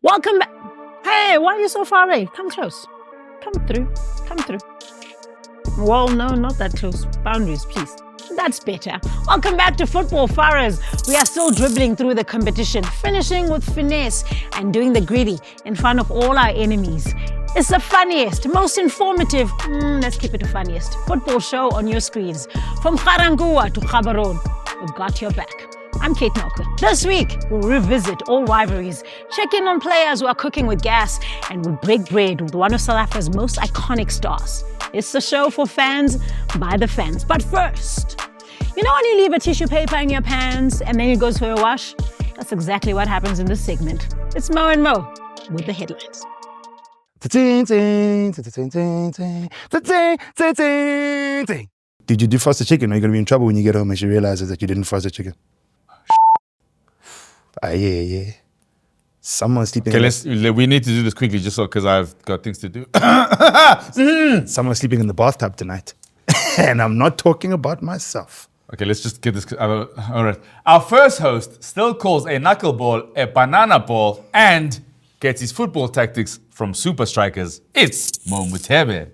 Welcome back. Hey, why are you so far away? Come close. Come through. Come through. Well, no, not that close. Boundaries, please. That's better. Welcome back to Football Faras. We are still dribbling through the competition, finishing with finesse and doing the gritty in front of all our enemies. It's the funniest, most informative, let's keep it the funniest, football show on your screens. From Garangua to Gaborone, we've got your back. I'm Kate Nokwe. This week, we'll revisit all rivalries, check in on players who are cooking with gas, and we'll break bread with one of South Africa's most iconic stars. It's the show for fans, by the fans. But first, you know when you leave a tissue paper in your pants and then it goes for a wash? That's exactly what happens in this segment. It's Mo and Mo with the headlines. Did you defrost the chicken? Are you going to be in trouble when you get home and she realizes that you didn't frost the chicken? Yeah. Someone's sleeping. Okay, we need to do this quickly just so because I've got things to do. Someone's sleeping in the bathtub tonight. And I'm not talking about myself. Okay, let's just get this. All right. Our first host still calls a knuckleball a banana ball and gets his football tactics from super strikers. It's Mothebe.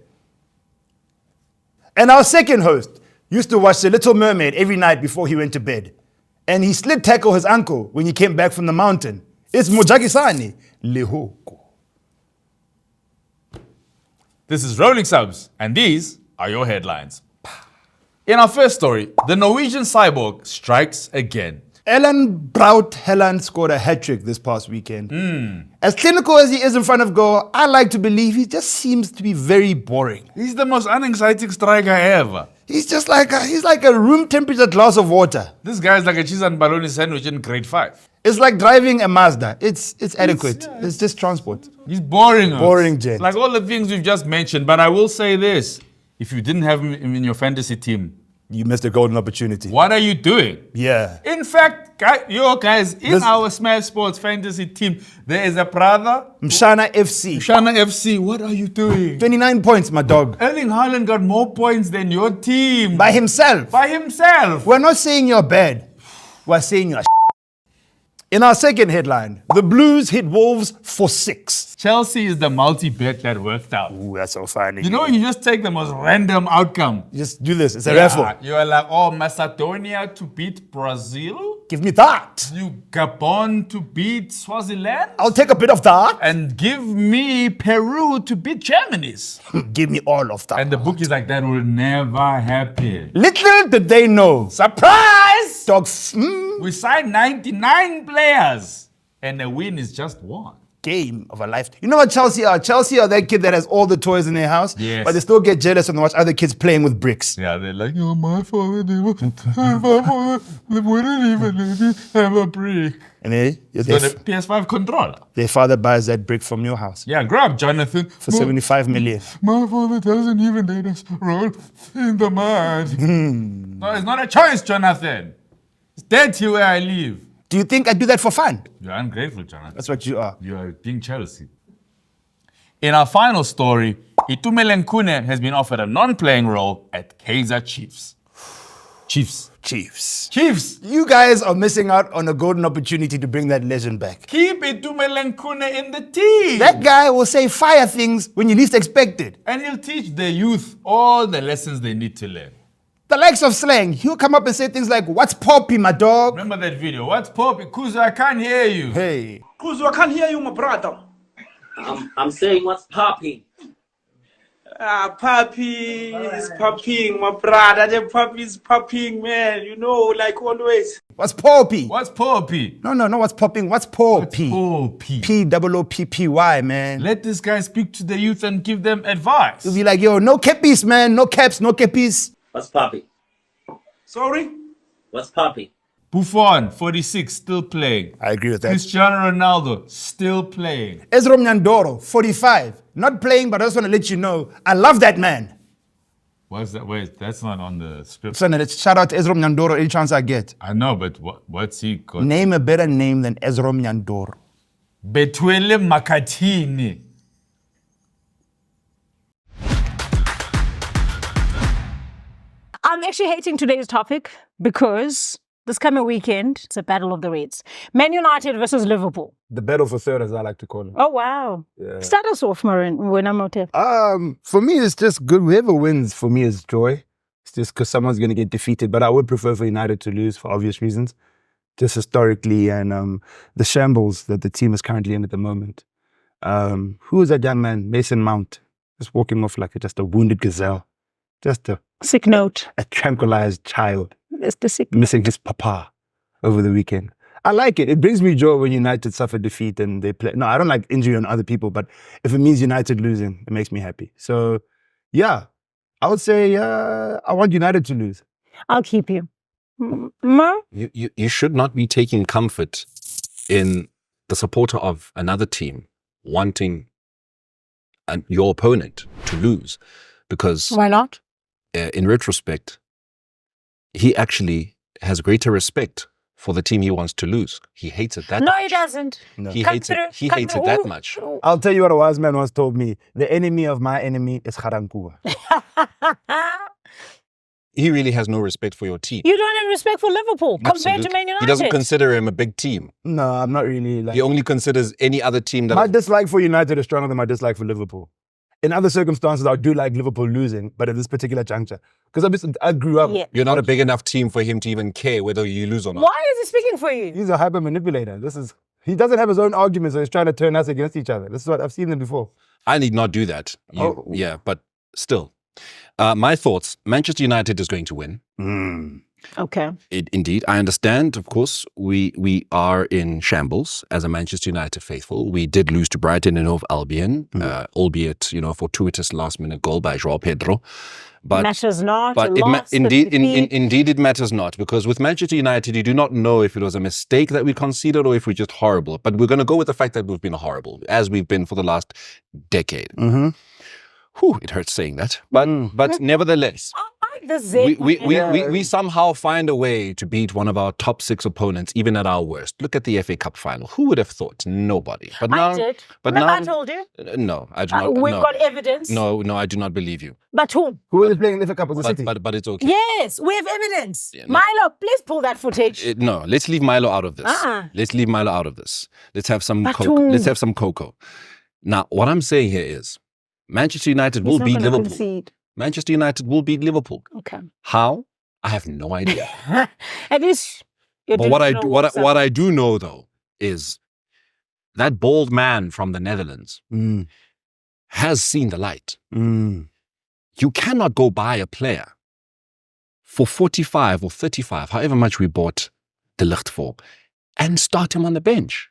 And our second host used to watch The Little Mermaid every night before he went to bed. And he slid tackle his uncle when he came back from the mountain. It's Mojak Lehoko. This is Rolling Subs, and these are your headlines. In our first story, the Norwegian cyborg strikes again. Erling Braut Haaland scored a hat-trick this past weekend. As clinical as he is in front of goal, I like to believe he just seems to be very boring. He's the most unexciting striker ever. He's just like a room temperature glass of water. This guy's like a cheese and bologna sandwich in grade 5. It's like driving a Mazda. It's adequate. It's just transport. He's boring us. Boring, gent. Like all the things we've just mentioned. But I will say this. If you didn't have him in your fantasy team, you missed a golden opportunity. What are you doing? Yeah. In fact, guys, in our Smash Sports fantasy team, there is a brother. Mshana FC. Mshana FC, what are you doing? 29 points, my dog. Erling Haaland got more points than your team. By himself. By himself. We're not saying you're bad. We're saying you're In our second headline, the Blues hit Wolves for 6. Chelsea is the multi-bet that worked out. Ooh, that's so funny. You know, you just take the most random outcome. Just do this. It's a raffle. You are like, oh, Macedonia to beat Brazil? Give me that. You Gabon to beat Swaziland? I'll take a bit of that. And give me Peru to beat Germany's. Give me all of that. And the bookies like that will never happen. Little did they know. Surprise! Dogs. We signed 99 players. And the win is just one. Game of a life. You know what Chelsea are? Chelsea are that kid that has all the toys in their house, but they still get jealous and watch other kids playing with bricks. Yeah, they're like, oh, my father, they wouldn't even let me have a brick. And they got a PS5 controller. Their father buys that brick from your house. Yeah, grab Jonathan. For 75 million. My father doesn't even let us roll in the mud. No, it's not a choice, Jonathan. It's dirty where I live. Do you think I do that for fun? You're ungrateful, Jonathan. That's what you are. You are being Chelsea. In our final story, Ep2 Khune has been offered a non-playing role at Kaizer Chiefs. Chiefs! You guys are missing out on a golden opportunity to bring that legend back. Keep Ep2 Khune in the team. That guy will say fire things when you least expect it. And he'll teach the youth all the lessons they need to learn. The likes of slang, he'll come up and say things like, "What's poppy, my dog?" Remember that video? What's poppy? Kuzu, I can't hear you. Hey. Kuzu, I can't hear you, my brother. I'm saying what's popping. Puppy is popping, my brother. The puppy is popping, man. You know, like always. What's poppy? What's poppy? No, what's popping? What's poppy? Poppy. P-O-O-P-P-Y, man. Let this guy speak to the youth and give them advice. He'll be like, yo, no cappies, man. No caps, no cappies. What's poppy? Sorry? What's poppy? Buffon, 46, still playing. I agree with that. Cristiano Ronaldo, still playing. Ezrom Nyandoro, 45. Not playing, but I just want to let you know, I love that man. What's that? Wait, that's not on the script. Son, let's shout out to Ezrom Nyandoro any chance I get. I know, but what's he got? Name a better name than Ezrom Nyandoro. Betwele Makatini. I'm actually hating today's topic because this coming weekend, it's a battle of the Reds. Man United versus Liverpool. The battle for third, as I like to call it. Oh, wow. Yeah. Start us off, Morena Mothupi. For me, it's just good. Whoever wins, for me, is joy. It's just because someone's going to get defeated. But I would prefer for United to lose for obvious reasons, just historically, and the shambles that the team is currently in at the moment. Who is that young man, Mason Mount, just walking off like just a wounded gazelle, just a Sick note. tranquilized child, It's the sick missing his papa over the weekend. I like it. It brings me joy when United suffer defeat and they play. No, I don't like injury on other people, but if it means United losing, it makes me happy. So, yeah, I would say I want United to lose. I'll keep you. Mo? You should not be taking comfort in the supporter of another team wanting your opponent to lose, because Why not? in retrospect, he actually has greater respect for the team he wants to lose. He hates it that No, much. he doesn't. No. He Come hates through, it. He come hates through. it that Ooh. much. I'll tell you what a wise man once told me. The enemy of my enemy is Garankuwa. He really has no respect for your team. You don't have respect for Liverpool compared to Absolutely. Man United. He doesn't consider him a big team. No, I'm not really like... He only considers any other team that... My dislike for United is stronger than my dislike for Liverpool. In other circumstances, I do like Liverpool losing, but at this particular juncture, because I grew up. Yeah. You're not a big enough team for him to even care whether you lose or not. Why is he speaking for you? He's a hyper manipulator. He doesn't have his own arguments, so he's trying to turn us against each other. This is what I've seen them before. I need not do that. Yeah, but still. My thoughts, Manchester United is going to win. Okay. Indeed. I understand, of course, we are in shambles as a Manchester United faithful. We did lose to Brighton and Hove Albion, albeit, fortuitous last-minute goal by João Pedro. But Matters not. But indeed, it matters not, because with Manchester United, you do not know if it was a mistake that we conceded or if we're just horrible. But we're going to go with the fact that we've been horrible, as we've been for the last decade. Whew, it hurts saying that. But nevertheless, we somehow find a way to beat one of our top 6 opponents, even at our worst. Look at the FA Cup final. Who would have thought? Nobody. But now, I did. But Remember now, I told you? No, I do not. We've no. got evidence. No, I do not believe you. But whom? Who is playing in the FA Cup with the City? But it's okay. Yes, we have evidence. Yeah, no. Milo, please pull that footage. No, let's leave Milo out of this. Let's leave Milo out of this. Let's have some cocoa. Let's have some cocoa. Now, what I'm saying here is Manchester United will beat Liverpool. Concede. Manchester United will beat Liverpool. Okay. How? I have no idea. At least But what I do know though is that bald man from the Netherlands has seen the light. You cannot go buy a player for 45 or 35, however much we bought De Ligt for, and start him on the bench.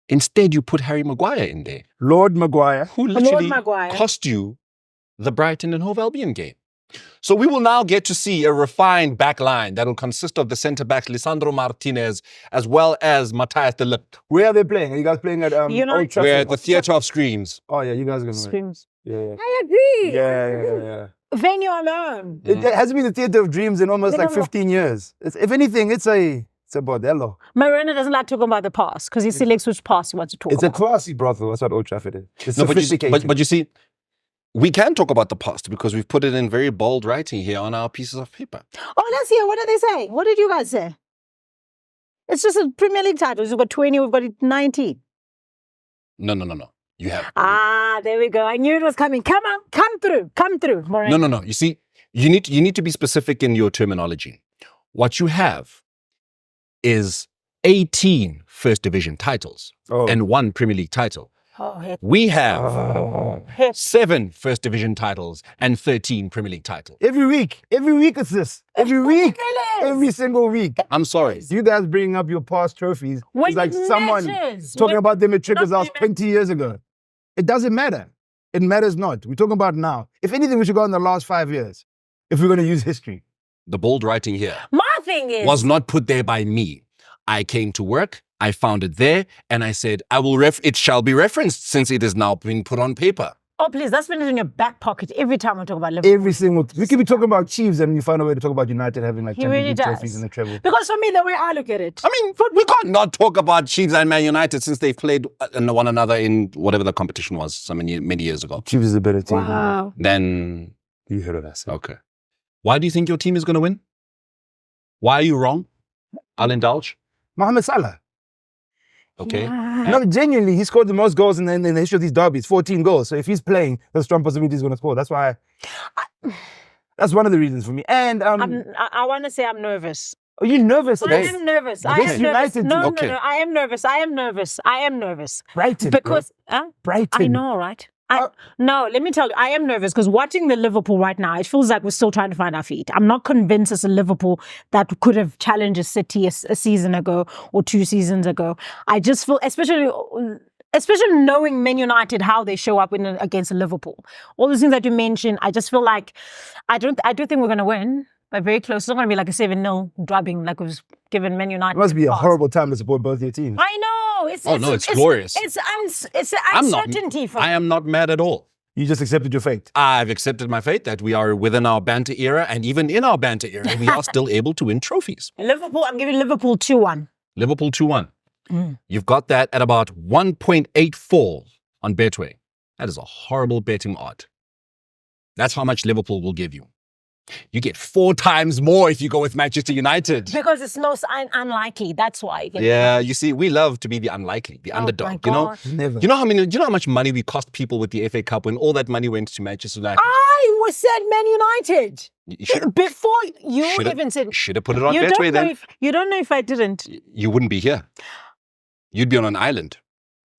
Instead, you put Harry Maguire in there. Lord Maguire. Who literally cost you the Brighton and Hove Albion game. So we will now get to see a refined back line that will consist of the centre-backs Lisandro Martinez as well as Matthias de Ligt. Where are they playing? Are you guys playing at Old Trafford? We're at the Theatre of Screams. Oh, yeah, you guys are going to win. Screams. Yeah. I agree. Yeah. Venue alone. It hasn't been the theatre of dreams in almost like 15 years. If anything, it's a bordello. Morena doesn't like talking about the past because he selects which past he wants to talk about. It's a classy brothel. That's what Old Trafford is. It's No, sophisticated. but you see, we can talk about the past because we've put it in very bold writing here on our pieces of paper. Oh, let's hear. What did they say? What did you guys say? It's just a Premier League title. We've got 20, we've got 19. No. You have. There we go. I knew it was coming. Come on, come through. Morena. No. You see, you need to be specific in your terminology. What you have is 18 First Division titles and 1 Premier League title. Oh, heck. We have 7 First Division titles and 13 Premier League titles. Every week it's this. Every week. Every single week. I'm sorry. You guys bringing up your past trophies. When it's like it someone matters. talking about them at Trickers House Not 20 years ago. It doesn't matter. It matters not. We're talking about now. If anything, we should go in the last 5 years if we're going to use history. The bold writing here My thing is... was not put there by me. I came to work, I found it there, and I said, it shall be referenced since it is now being put on paper. Oh, please, that's been in your back pocket every time I talk about Liverpool. Every single... We could be talking about Chiefs and you find a way to talk about United having like He Champions really League trophies does. in the treble. Because for me, the way I look at it... I mean, we can't not talk about Chiefs and Man United since they've played one another in whatever the competition was many years ago. Chiefs is a better team. Wow. Then... You heard of that. Okay. Why do you think your team is going to win? Why are you wrong? I'll indulge. Mohamed Salah. Okay. Yeah. No, genuinely, he scored the most goals in the history of these derbies, 14 goals. So if he's playing, there's a strong possibility he's going to score. That's why. That's one of the reasons for me. And I want to say I'm nervous. are you nervous? I am nervous. I Against am nervous. United, No, okay. no, no. I am nervous. I am nervous. I am nervous. Brighton. Because Brighton. I know, right? No, let me tell you, I am nervous because watching the Liverpool right now, it feels like we're still trying to find our feet. I'm not convinced it's a Liverpool that could have challenged a City a season ago or 2 seasons ago. I just feel, especially knowing Man United, how they show up against Liverpool. All the things that you mentioned, I just feel like I do think we're going to win, but very close. It's not going to be like a 7-0 drubbing like we've given Man United. It must be a horrible time to support both your teams. I know. It's glorious. It's uncertainty for I am not mad at all. You just accepted your fate. I've accepted my fate that we are within our banter era, and even in our banter era, we are still able to win trophies. Liverpool. I'm giving Liverpool 2-1. Liverpool 2-1. You've got that at about 1.84 on Betway. That is a horrible betting odd. That's how much Liverpool will give you. You get 4 times more if you go with Manchester United. Because it's most unlikely. That's why. Yeah, you see, we love to be the unlikely, the underdog. You know, Never. you know how much money we cost people with the FA Cup when all that money went to Manchester United. I said Man United. You should Before you even said. should have put it on You Betway then. you don't know if I didn't. You wouldn't be here. You'd be on an island,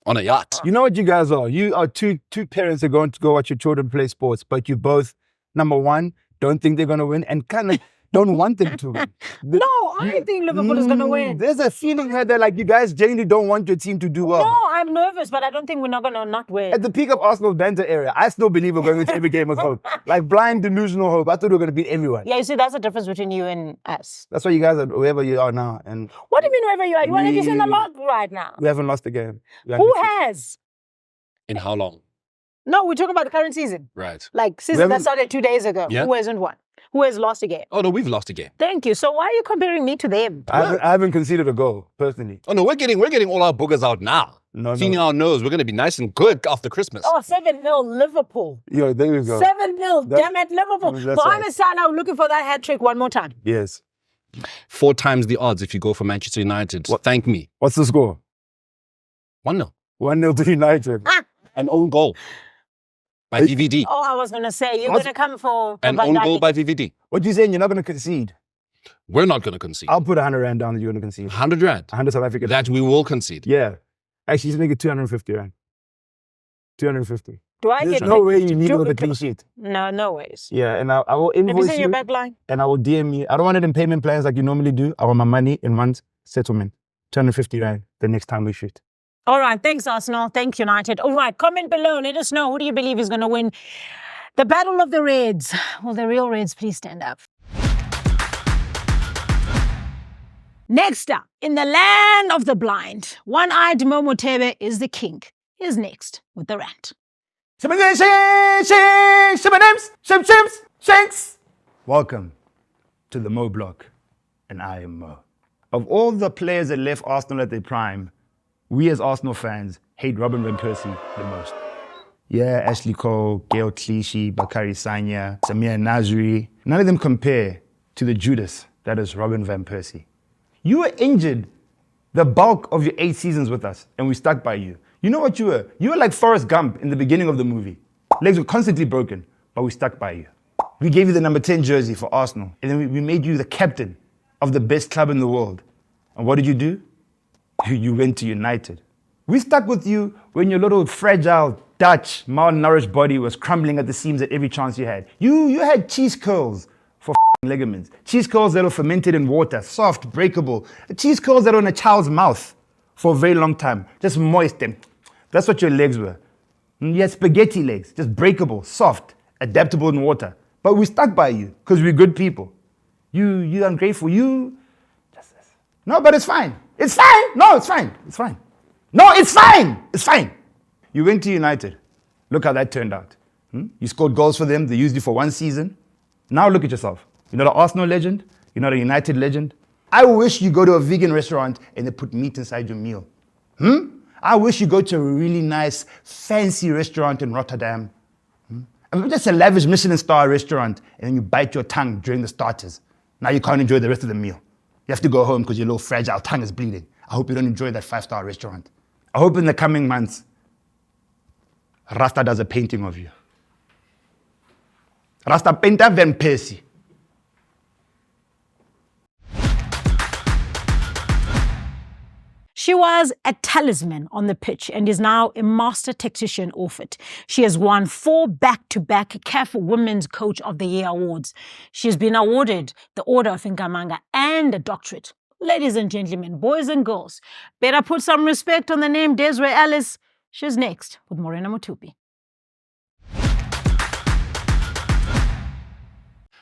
on a yacht. You know what you guys are? You are two parents that are going to go watch your children play sports, but you both, number one, don't think they're going to win and kind of don't want them to win. No, I think Liverpool is going to win. There's a feeling here that like you guys genuinely don't want your team to do well. No, I'm nervous, but I don't think we're not going to not win. At the peak of Arsenal's banter era, I still believe we're going into every game with hope. Like blind, delusional hope. I thought we were going to beat everyone. Yeah, you see, that's the difference between you and us. That's why you guys are wherever you are now. And What do you mean wherever you are? You want to be in the lot right now. we haven't lost a game. Who has? In how long? No, we're talking about the current season. Right. Like, season that started 2 days ago. Yeah. Who hasn't won? Who has lost a game? Oh, no, we've lost a game. Thank you. So why are you comparing me to them? I haven't conceded a goal, personally. Oh, no, we're getting all our boogers out now. No. Seeing our nose, we're going to be nice and good after Christmas. Oh, 7-0 Liverpool. Yo, there you go. 7-0, damn it, Liverpool. That's Mohamed Salah looking for that hat trick one more time. Yes. 4 times the odds if you go for Manchester United. Thank me. What's the score? 1-0. 1-0 to United. An own goal by VVD. Oh, I was going to say, you're going to come for An Van own Dijk. goal by VVD. What you saying? You're not going to concede? We're not going to concede. I'll put 100 rand down that you're going to concede. 100 rand. 100 South African. That we will concede. Yeah. Actually, just make it 250 rand. 250. Do I There's get no paid? way you need it with a clean sheet. No, no ways. Yeah, and I will Have you invoice seen you your back line? and I will DM you. I don't want it in payment plans like you normally do. I want my money in one settlement. 250 rand the next time we shoot. All right, thanks, Arsenal. Thanks, United. All right, comment below. Let us know who do you believe is going to win the Battle of the Reds. Will the real Reds please stand up? Next up, in the land of the blind, one-eyed Mothebe is the king. Here's next with the rant. Welcome to the Mo Block, and I am Mo. Of all the players that left Arsenal at their prime, we as Arsenal fans hate Robin van Persie the most. Yeah, Ashley Cole, Gail Clichy, Bakary Sagna, Samir Nasri, none of them compare to the Judas that is Robin van Persie. You were injured the bulk of your 8 seasons with us, and we stuck by you. You know what you were? You were like Forrest Gump in the beginning of the movie. Legs were constantly broken, but we stuck by you. We gave you the number 10 jersey for Arsenal, and then we made you the captain of the best club in the world. And what did you do? You went to United. We stuck with you when your little fragile Dutch malnourished body was crumbling at the seams at every chance you had. You had cheese curls for ligaments. Cheese curls that were fermented in water, soft, breakable. Cheese curls that were in a child's mouth for a very long time, just moist. And that's what your legs were. You had spaghetti legs, just breakable, soft, adaptable in water. But we stuck by you because we're good people. You ungrateful. No, but it's fine. It's fine. No, it's fine. It's fine. No, it's fine. It's fine. You went to United. Look how that turned out. You scored goals for them. They used you for 1 season. Now look at yourself. You're not an Arsenal legend. You're not a United legend. I wish you go to a vegan restaurant and they put meat inside your meal. I wish you go to a really nice, fancy restaurant in Rotterdam. I mean, just a lavish Michelin star restaurant and then you bite your tongue during the starters. Now you can't enjoy the rest of the meal. You have to go home because your little fragile tongue is bleeding. I hope you don't enjoy that 5-star restaurant. I hope in the coming months, Rasta does a painting of you. Rasta painter than Persie. She was a talisman on the pitch and is now a master tactician off it. She has won 4 back-to-back CAF Women's Coach of the Year awards. She has been awarded the Order of Nkamanga and a doctorate. Ladies and gentlemen, boys and girls, better put some respect on the name Desiree Ellis. She's next with Morena Mothupi.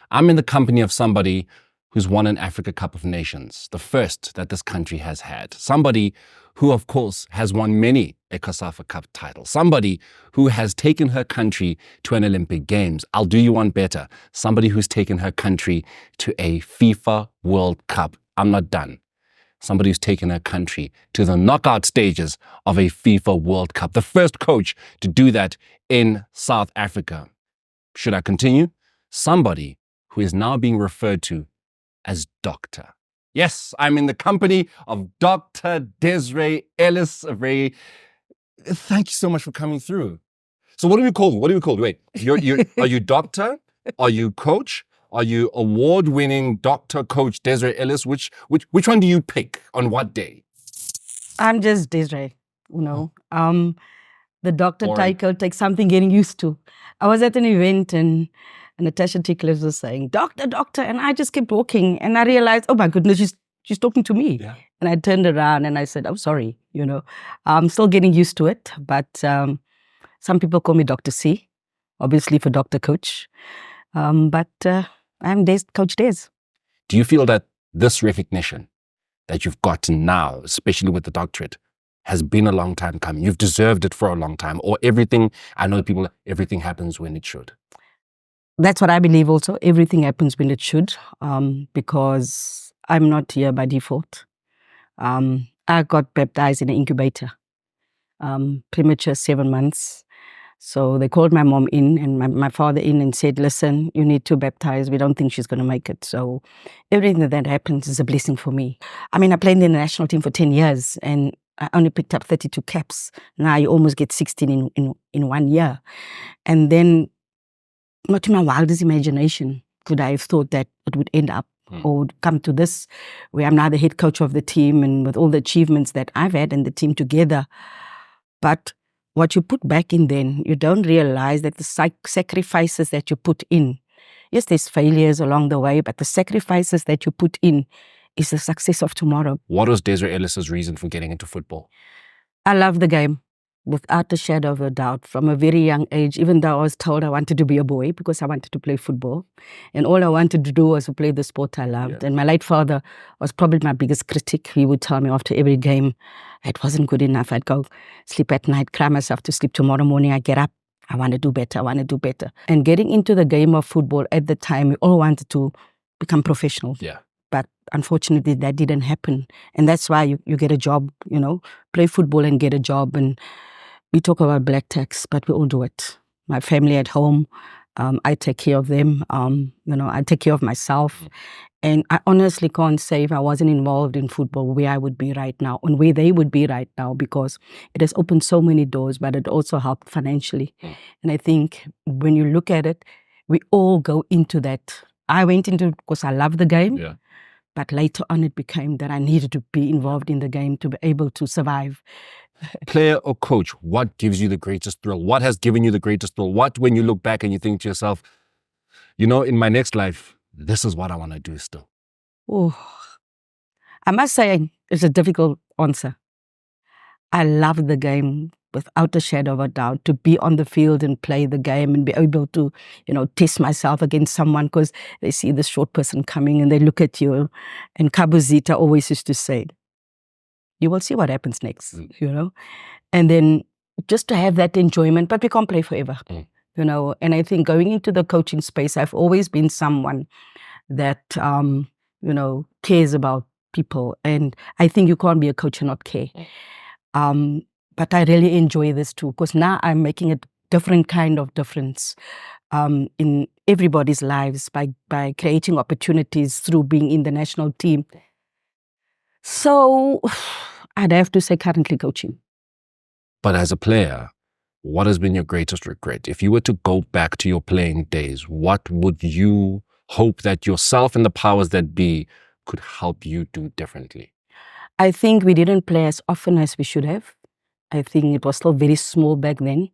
I'm in the company of somebody who's won an Africa Cup of Nations, the first that this country has had. Somebody who, of course, has won many a COSAFA Cup titles. Somebody who has taken her country to an Olympic Games. I'll do you one better. Somebody who's taken her country to a FIFA World Cup. I'm not done. Somebody who's taken her country to the knockout stages of a FIFA World Cup. The first coach to do that in South Africa. Should I continue? Somebody who is now being referred to as Doctor. Yes, I'm in the company of Dr. Desiree Ellis. Thank you so much for coming through. So what do we call you? What do we call you? Wait, are you doctor? Are you coach? Are you award-winning Dr. Coach Desiree Ellis? Which one do you pick on what day? I'm just Desiree, The doctor Boring. title takes something getting used to. I was at an event and Natasha Tickles was saying, doctor, and I just kept walking and I realized, oh my goodness, she's talking to me. Yeah. And I turned around and I said, I'm sorry, I'm still getting used to it, but some people call me Dr. C, obviously for Dr. Coach, but I'm Coach Des. Do you feel that this recognition that you've gotten now, especially with the doctorate, has been a long time coming? You've deserved it for a long time, or everything happens when it should? That's what I believe also. Everything happens when it should, because I'm not here by default. I got baptized in an incubator, premature 7 months. So they called my mom in and my father in and said, listen, you need to baptize. We don't think she's going to make it. So everything that happens is a blessing for me. I mean, I played in the national team for 10 years and I only picked up 32 caps. Now you almost get 16 in 1 year. And then, not in my wildest imagination could I have thought that it would end up or would come to this, where I'm now the head coach of the team and with all the achievements that I've had and the team together. But what you put back in then, you don't realize that the sacrifices that you put in, yes, there's failures along the way, but the sacrifices that you put in is the success of tomorrow. What was Desiree Ellis's reason for getting into football? I love the game. Without a shadow of a doubt, from a very young age, even though I was told I wanted to be a boy because I wanted to play football. And all I wanted to do was to play the sport I loved. Yeah. And my late father was probably my biggest critic. He would tell me after every game, it wasn't good enough. I'd go sleep at night, cry myself to sleep. Tomorrow morning, I get up. I want to do better. And getting into the game of football at the time, we all wanted to become professional. Yeah. But unfortunately, that didn't happen. And that's why you get a job, play football and get a job. And we talk about black tax, but we all do it. My family at home, I take care of them. I take care of myself. And I honestly can't say if I wasn't involved in football where I would be right now and where they would be right now, because it has opened so many doors, but it also helped financially. And I think when you look at it, we all go into that. I went into it because I love the game. Yeah. But later on, it became that I needed to be involved in the game to be able to survive. Player or coach, what gives you the greatest thrill? What has given you the greatest thrill? What, when you look back and you think to yourself, in my next life, this is what I want to do still? Oh, I must say it's a difficult answer. I love the game without a shadow of a doubt, to be on the field and play the game and be able to, test myself against someone, because they see this short person coming and they look at you. And Kabuzita always used to say, you will see what happens next, And then just to have that enjoyment, but we can't play forever, And I think going into the coaching space, I've always been someone that, cares about people. And I think you can't be a coach and not care. But I really enjoy this too, because now I'm making a different kind of difference in everybody's lives by creating opportunities through being in the national team. So I'd have to say currently coaching. But as a player, what has been your greatest regret? If you were to go back to your playing days, what would you hope that yourself and the powers that be could help you do differently? I think we didn't play as often as we should have. I think it was still very small back then.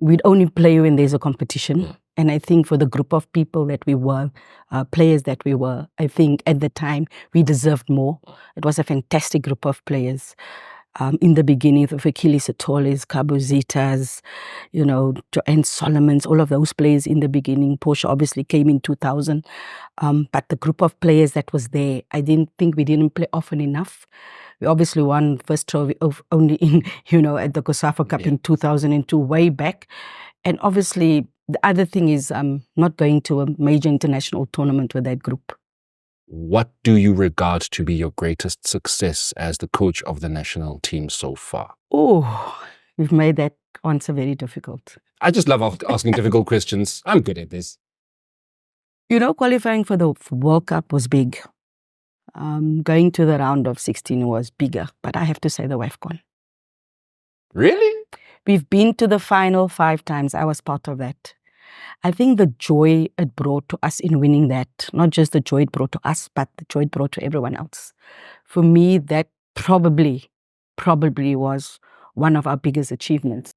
We'd only play when there's a competition. And I think for the group of people that we were, players that we were, I think at the time we deserved more. It was a fantastic group of players. In the beginning, of Achilles Atoles, Kabuzitas, Joanne Solomons, all of those players in the beginning. Porsche obviously came in 2000. But the group of players that was there, I didn't think we didn't play often enough. We obviously won first trophy only in, at the COSAFA Cup in 2002, way back. And obviously, the other thing is not going to a major international tournament with that group. What do you regard to be your greatest success as the coach of the national team so far? Oh, you've made that answer very difficult. I just love asking difficult questions. I'm good at this. Qualifying for the World Cup was big. Going to the round of 16 was bigger, but I have to say the WAFCON. Really? We've been to the final 5 times. I was part of that. I think the joy it brought to us in winning that, not just the joy it brought to us, but the joy it brought to everyone else. For me, that probably was one of our biggest achievements.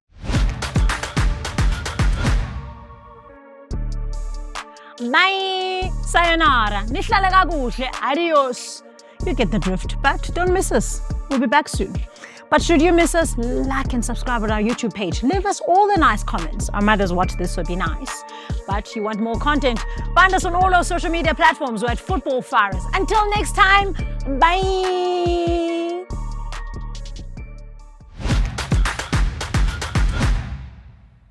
Bye! Sayonara. Nihlale kakuhle. Adios. You get the drift, but don't miss us. We'll be back soon. But should you miss us, like and subscribe on our YouTube page. Leave us all the nice comments. Our mothers watch this, so be nice. But you want more content? Find us on all our social media platforms. We're at Football Faras. Until next time, bye!